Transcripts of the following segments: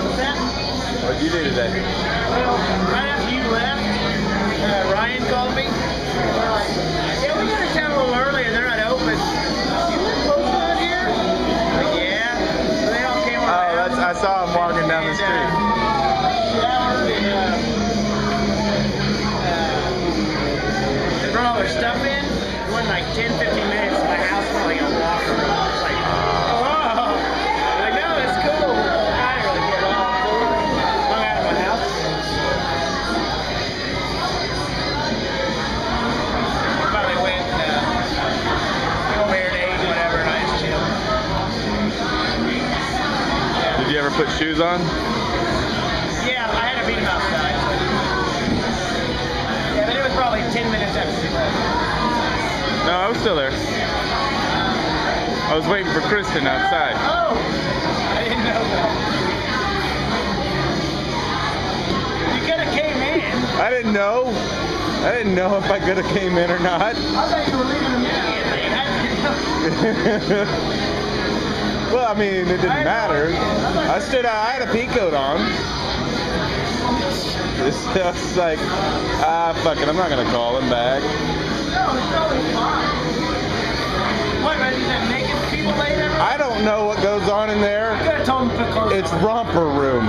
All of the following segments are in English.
What's that? What'd you do today? Well, right after you left, Ryan called me. They're like, yeah, we got to town a little early and they're not open. You live close out here? Like, yeah. So they all came around. I saw him walking down the street. They brought all their stuff in. It went like 10, 15 minutes. My house felt like a walker. It's like, oh. Like, no, it's cool. I didn't really get off. Hung out of my house. Finally went over here to eat whatever, and I just chilled. Did you ever put shoes on? Yeah, I had to meet him outside. Yeah, but it was probably 10 minutes after we left. No, I was still there. I was waiting for Kristen outside. Oh! I didn't know that. You could have came in. I didn't know. I didn't know if I could have came in or not. I thought you were leaving immediately. I didn't know. Well, I mean, it didn't matter. I had a pea coat on. It's just like, fuck it, I'm not gonna call him back. No, it's totally fine. What, man, is that making people late every I don't know what goes on in there. You could have told him to put clothes It's on. romper room.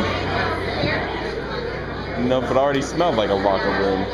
Nope, it already smelled like a locker room.